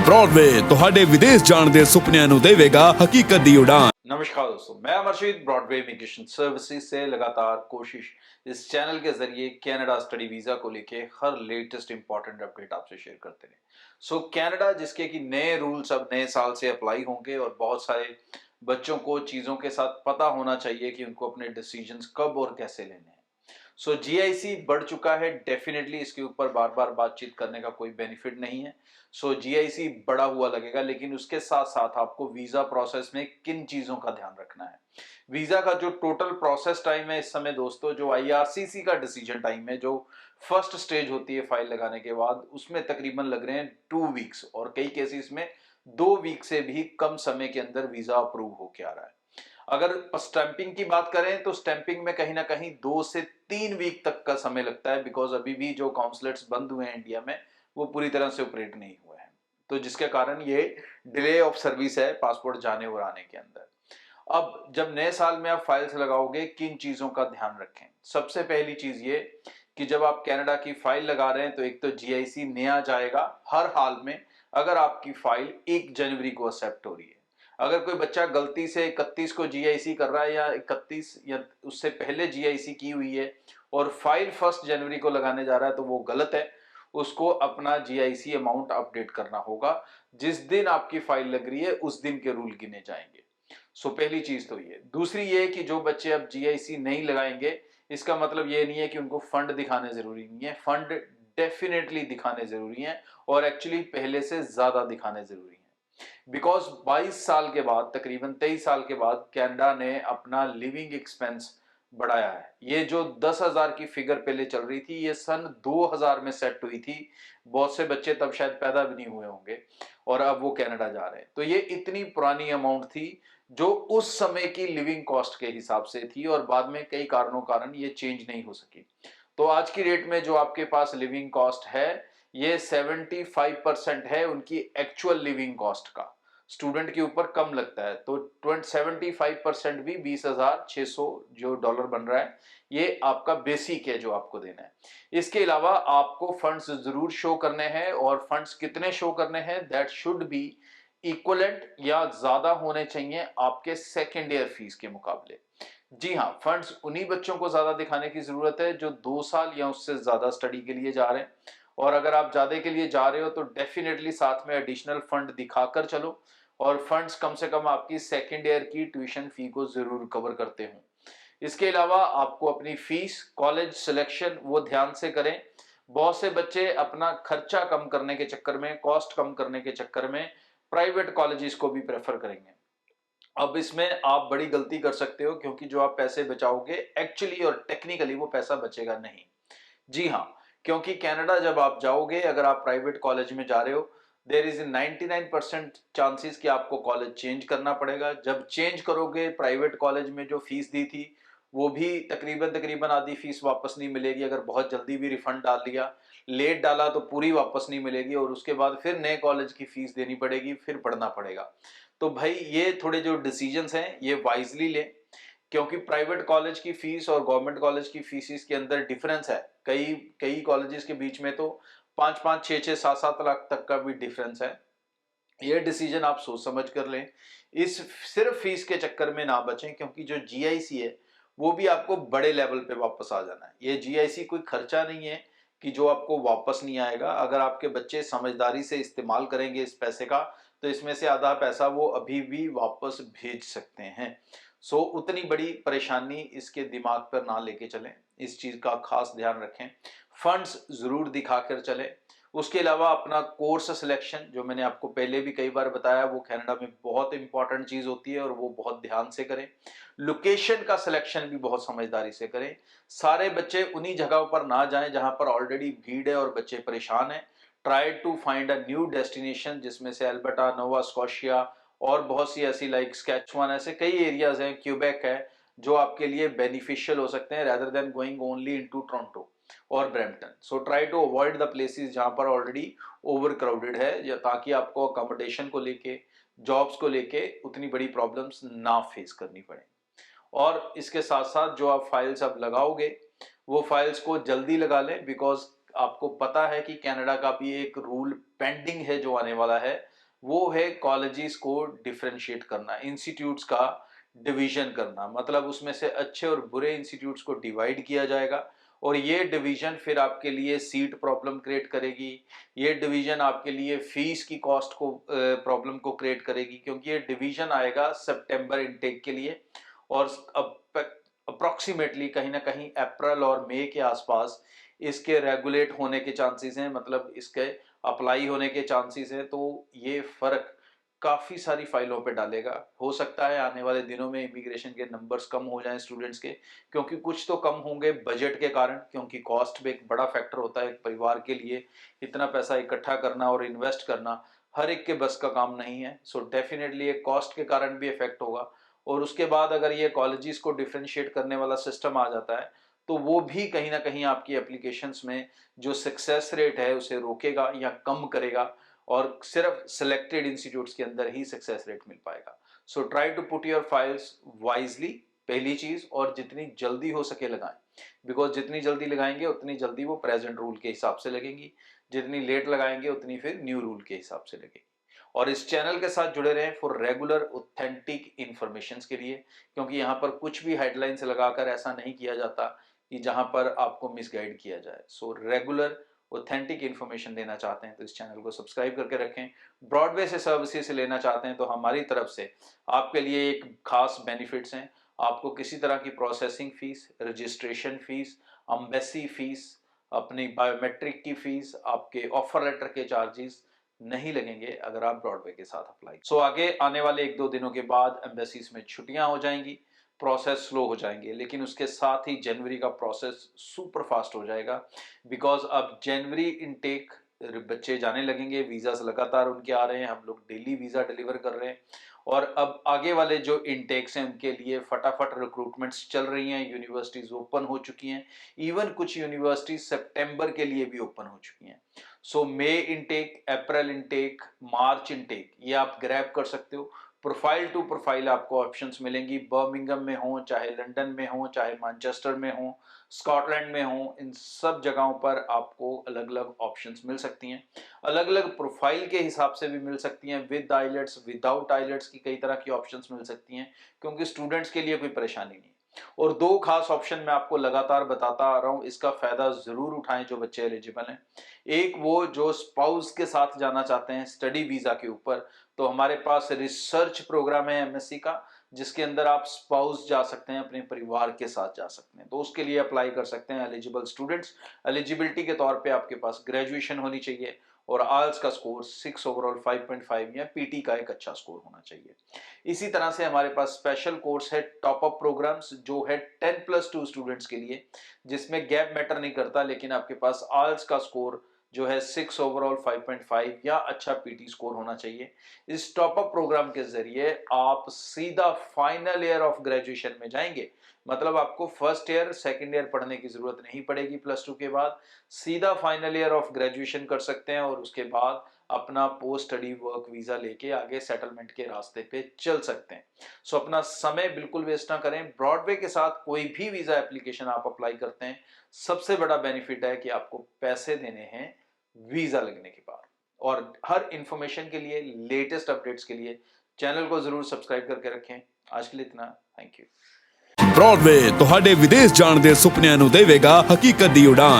Broadway ਤੁਹਾਡੇ ਵਿਦੇਸ਼ ਜਾਣ ਦੇ ਸੁਪਨਿਆਂ ਨੂੰ ਦੇਵੇਗਾ ਹਕੀਕਤ ਦੀ ਉਡਾਨ। नमस्कार दोस्तों, मैं अमरशीद ब्रॉडवे इमिग्रेशन सर्विसेज से लगातार कोशिश इस चैनल के जरिए कनाडा स्टडी वीज़ा को लेके हर लेटेस्ट इंपॉर्टेंट अपडेट आपसे शेयर करते हैं। कनाडा जिसके कि नए रूल्स अब नए साल से अप्लाई होंगे और बहुत सारे बच्चों को चीज़ों के साथ पता होना चाहिए कि उनको अपने डिसीजंस कब और कैसे लेने हैं। जीआईसी बढ़ चुका है, डेफिनेटली इसके ऊपर बार बार बातचीत करने का कोई बेनिफिट नहीं है। जीआईसी बढ़ा हुआ लगेगा, लेकिन उसके साथ साथ आपको वीजा प्रोसेस में किन चीजों का ध्यान रखना है। वीजा का जो टोटल प्रोसेस टाइम है इस समय दोस्तों, जो आईआरसीसी का डिसीजन टाइम है, जो फर्स्ट स्टेज होती है फाइल लगाने के बाद, उसमें तकरीबन लग रहे हैं 2 वीक्स और कई केसेस में 2 वीक से भी कम समय के अंदर वीजा अप्रूव होके आ रहा है। अगर स्टैंपिंग की बात करें तो स्टैंपिंग में कहीं ना कहीं 2 से 3 वीक तक का समय लगता है, बिकॉज अभी भी जो काउंसलेट्स बंद हुए हैं इंडिया में वो पूरी तरह से ऑपरेट नहीं हुए हैं, तो जिसके कारण ये डिले ऑफ सर्विस है पासपोर्ट जाने और आने के अंदर। अब जब नए साल में आप फाइल्स लगाओगे, किन चीजों का ध्यान रखें। सबसे पहली चीज ये कि जब आप कनाडा की फाइल लगा रहे हैं तो एक तो जीआईसी नया जाएगा हर हाल में, अगर आपकी फाइल 1 जनवरी को एक्सेप्ट हो रही है। अगर कोई बच्चा गलती से 31 को जीआईसी कर रहा है या 31 या उससे पहले जीआईसी की हुई है और फाइल 1 जनवरी को लगाने जा रहा है तो वो गलत है। उसको अपना जीआईसी अमाउंट अपडेट करना होगा। जिस दिन आपकी फाइल लग रही है उस दिन के रूल गिने जाएंगे। पहली चीज तो ये। दूसरी ये कि जो बच्चे अब जीआईसी नहीं लगाएंगे, इसका मतलब ये नहीं है कि उनको फंड दिखाने जरूरी नहीं है। फंड डेफिनेटली दिखाने जरूरी है और एक्चुअली पहले से ज्यादा दिखाने जरूरी है। बिकॉज 22 साल के बाद, तकरीबन 23 साल के बाद कनाडा ने अपना लिविंग एक्सपेंस बढ़ाया है। ये जो 10,000 की फिगर पहले चल रही थी, ये सन 2000 में सेट हुई थी। बहुत से बच्चे तब शायद पैदा भी नहीं हुए होंगे और अब वो कनाडा जा रहे हैं। तो ये इतनी पुरानी अमाउंट थी जो उस समय की लिविंग कॉस्ट के हिसाब से थी और बाद में कई कारण ये चेंज नहीं हो सकी। तो आज की डेट में जो आपके पास लिविंग कॉस्ट है, ये 75% है उनकी एक्चुअल लिविंग कॉस्ट का। स्टूडेंट के ऊपर कम लगता है, तो 75% भी 20,600 जो डॉलर बन रहा है, ये आपका बेसिक है जो आपको देना है। इसके अलावा आपको फंड्स जरूर शो करने हैं और फंड्स कितने शो करने हैं, दैट शुड बी इक्वलेंट या ज्यादा होने चाहिए आपके सेकेंड ईयर फीस के मुकाबले। जी हाँ, फंड्स उन्हीं बच्चों को ज्यादा दिखाने की जरूरत है जो 2 साल या उससे ज्यादा स्टडी के लिए जा रहे हैं। और अगर आप ज्यादा के लिए जा रहे हो तो डेफिनेटली साथ में एडिशनल फंड दिखाकर चलो और फंड्स कम से कम आपकी सेकेंड ईयर की ट्यूशन फी को जरूर कवर करते हो। इसके अलावा आपको अपनी फीस, कॉलेज सिलेक्शन वो ध्यान से करें। बहुत से बच्चे अपना खर्चा कम करने के चक्कर में, कॉस्ट कम करने के चक्कर में प्राइवेट कॉलेजेस को भी प्रेफर करेंगे। अब इसमें आप बड़ी गलती कर सकते हो, क्योंकि जो आप पैसे बचाओगे एक्चुअली और टेक्निकली वो पैसा बचेगा नहीं। जी हाँ, क्योंकि कनाडा जब आप जाओगे, अगर आप प्राइवेट कॉलेज में जा रहे हो, देयर इज 99% चांसेस कि आपको कॉलेज चेंज करना पड़ेगा। जब चेंज करोगे, प्राइवेट कॉलेज में जो फीस दी थी वो भी तकरीबन आधी फीस वापस नहीं मिलेगी। अगर बहुत जल्दी भी रिफंड डाल दिया, लेट डाला तो पूरी वापस नहीं मिलेगी और उसके बाद फिर नए कॉलेज की फीस देनी पड़ेगी, फिर पढ़ना पड़ेगा। तो भाई ये थोड़े जो डिसीजंस हैं ये वाइजली लें, क्योंकि प्राइवेट कॉलेज की फीस और गवर्नमेंट कॉलेज की फीस के अंदर डिफरेंस है। कई कई कॉलेजेस के बीच में तो 5-5, 6-6, 7-7 लाख तक का भी डिफरेंस है। ये डिसीजन आप सोच समझ कर लें। इस सिर्फ फीस के चक्कर में ना बचें, क्योंकि जो जीआईसी है वो भी आपको बड़े लेवल पे वापस आ जाना है। ये जीआईसी कोई खर्चा नहीं है कि जो आपको वापस नहीं आएगा। अगर आपके बच्चे समझदारी से इस्तेमाल करेंगे इस पैसे का, तो इसमें से आधा पैसा वो अभी भी वापस भेज सकते हैं। उतनी बड़ी परेशानी इसके दिमाग पर ना लेके चलें, इस चीज का खास ध्यान रखें। फंड्स जरूर दिखाकर चलें। उसके अलावा अपना कोर्स सिलेक्शन, जो मैंने आपको पहले भी कई बार बताया, वो कनाडा में बहुत इंपॉर्टेंट चीज होती है और वो बहुत ध्यान से करें। लोकेशन का सिलेक्शन भी बहुत समझदारी से करें। सारे बच्चे उन्हीं जगहों पर ना जाएं जहां पर ऑलरेडी भीड़ है और बच्चे परेशान हैं। Try to find a new destination, जिसमें से अल्बर्टा, नोवा स्कॉशिया और बहुत सी ऐसी लाइक स्कैचुअन, ऐसे कई एरियाज हैं, क्यूबेक है, जो आपके लिए बेनिफिशियल हो सकते हैं rather than going only into Toronto और Brampton. Try to avoid the places जहां पर ऑलरेडी ओवर क्राउडेड है, या ताकि आपको अकोमोडेशन को लेके, जॉब्स को लेके उतनी बड़ी प्रॉब्लम्स ना फेस करनी पड़े। और इसके साथ साथ जो आप फाइल्स अब लगाओगे वो फाइल्स को जल्दी लगा लें, बिकॉज आपको पता है कि कनाडा का भी एक रूल पेंडिंग है जो आने वाला है, वो है कॉलेजेस को डिफरेंशिएट करना, इंस्टीट्यूट्स का डिवीजन करना। मतलब उसमें से अच्छे और बुरे इंस्टीट्यूट्स को डिवाइड किया जाएगा और ये डिवीजन फिर आपके लिए सीट प्रॉब्लम क्रिएट करेगी। ये डिवीजन आपके लिए फीस की कॉस्ट को प्रॉब्लम को क्रिएट करेगी, क्योंकि ये डिवीजन आएगा सितंबर इनटेक के लिए और अप्रोक्सीमेटली कहीं ना कहीं अप्रैल और मई के आसपास इसके रेगुलेट होने के चांसेस हैं, मतलब इसके अप्लाई होने के चांसेस हैं। तो ये फर्क काफी सारी फाइलों पे डालेगा। हो सकता है आने वाले दिनों में इमिग्रेशन के नंबर्स कम हो जाएं स्टूडेंट्स के, क्योंकि कुछ तो कम होंगे बजट के कारण, क्योंकि कॉस्ट भी एक बड़ा फैक्टर होता है एक परिवार के लिए। इतना पैसा इकट्ठा करना और इन्वेस्ट करना हर एक के बस का काम नहीं है। सो डेफिनेटली एक कॉस्ट के कारण भी इफेक्ट होगा। और उसके बाद अगर ये कॉलेजेस को डिफरेंशिएट करने वाला सिस्टम आ जाता है तो वो भी कहीं ना कहीं आपकी एप्लीकेशंस में जो सक्सेस रेट है उसे रोकेगा या कम करेगा और सिर्फ सिलेक्टेड इंस्टीट्यूट्स के अंदर ही सक्सेस रेट मिल पाएगा। So try to put your files wisely, पहली चीज, और जितनी जल्दी हो सके लगाएं, बिकॉज जितनी जल्दी लगाएंगे उतनी जल्दी वो प्रेजेंट रूल के हिसाब से लगेंगी, जितनी लेट लगाएंगे उतनी फिर न्यू रूल के हिसाब से लगेगी। और इस चैनल के साथ जुड़े रहें फॉर रेगुलर ऑथेंटिक इंफॉर्मेशन के लिए, क्योंकि यहाँ पर कुछ भी हेडलाइंस लगाकर ऐसा नहीं किया जाता कि जहां पर आपको मिसगाइड किया जाए। सो रेगुलर ऑथेंटिक इन्फॉर्मेशन लेना चाहते हैं तो इस चैनल को सब्सक्राइब करके रखें। ब्रॉडवे से सर्विसेज लेना चाहते हैं तो हमारी तरफ से आपके लिए एक खास बेनिफिट्स हैं। आपको किसी तरह की processing fees, registration fees, embassy fees, अपनी बायोमेट्रिक की फीस, आपके ऑफर लेटर के चार्जेस नहीं लगेंगे अगर आप ब्रॉडवे के साथ अप्लाई। सो आगे आने वाले 1-2 दिनों के बाद एम्बेसीज में छुट्टियां हो जाएंगी, प्रोसेस स्लो हो जाएंगे, लेकिन उसके साथ ही जनवरी का प्रोसेस सुपर फास्ट हो जाएगा। बिकॉज अब जनवरी इनटेक बच्चे जाने लगेंगे, वीज़ास लगातार उनके आ रहे हैं, हम लोग डेली वीज़ा डिलीवर कर रहे हैं और अब आगे वाले जो इनटेक्स हैं उनके लिए फटाफट रिक्रूटमेंट्स चल रही हैं। यूनिवर्सिटीज़ ओपन हो चुकी हैं, इवन कुछ यूनिवर्सिटीज सितंबर के लिए भी ओपन हो चुकी हैं। सो मई इनटेक, अप्रैल इनटेक, मार्च इनटेक ये आप ग्रैब कर सकते हो। प्रोफाइल टू प्रोफाइल आपको ऑप्शंस मिलेंगी, बर्मिंघम में हो, चाहे लंदन में हो, चाहे मैनचेस्टर में हो, स्कॉटलैंड में हो, इन सब जगहों पर आपको अलग अलग ऑप्शंस मिल सकती हैं। अलग अलग प्रोफाइल के हिसाब से भी मिल सकती हैं, विद आइलेट्स, विदाउट आइलेट्स की कई तरह की ऑप्शंस मिल सकती हैं, क्योंकि स्टूडेंट्स के लिए कोई परेशानी नहीं। और 2 खास ऑप्शन मैं आपको लगातार बताता आ रहा हूं, इसका फायदा जरूर उठाएं जो बच्चे एलिजिबल हैं। एक वो जो स्पाउस के साथ जाना चाहते हैं स्टडी वीजा के ऊपर, तो हमारे पास रिसर्च प्रोग्राम है एमएससी का, जिसके अंदर आप स्पाउस जा सकते हैं, अपने परिवार के साथ जा सकते हैं। तो उसके लिए अप्लाई कर सकते हैं एलिजिबल स्टूडेंट्स। एलिजिबिलिटी के तौर पे आपके पास ग्रेजुएशन होनी चाहिए और आइल्स का स्कोर 6 ओवरऑल 5.5 या पीटी का एक अच्छा स्कोर होना चाहिए। इसी तरह से हमारे पास स्पेशल कोर्स है टॉप अप प्रोग्राम्स, जो है 10+2 स्टूडेंट्स के लिए, जिसमें गैप मैटर नहीं करता, लेकिन आपके पास आइल्स का स्कोर जो है 6 ओवरऑल 5.5 या अच्छा पीटी स्कोर होना चाहिए। इस टॉप अप प्रोग्राम के जरिए आप सीधा फाइनल ईयर ऑफ ग्रेजुएशन में जाएंगे। मतलब आपको फर्स्ट ईयर सेकंड ईयर पढ़ने की जरूरत नहीं पड़ेगी, +2 के बाद सीधा फाइनल ईयर ऑफ ग्रेजुएशन कर सकते हैं और उसके बाद अपना पोस्ट स्टडी वर्क वीजा लेके आगे सेटलमेंट के रास्ते पे चल सकते हैं। सो अपना समय बिल्कुल वेस्ट ना करें। ब्रॉडवे के साथ कोई भी वीजा एप्लीकेशन आप अप्लाई करते हैं, सबसे बड़ा बेनिफिट है कि आपको पैसे देने हैं वीजा लगने के बाद। और हर इंफॉर्मेशन के लिए, लेटेस्ट अपडेट्स के लिए चैनल को जरूर सब्सक्राइब करके रखें। आज के लिए इतना, थैंक यू। ब्रॉडवे ਤੁਹਾਡੇ ਵਿਦੇਸ਼ ਜਾਣ ਦੇ ਸੁਪਨਿਆਂ ਨੂੰ ਦੇਵੇਗਾ ਹਕੀਕਤ ਦੀ ਉਡਾਨ।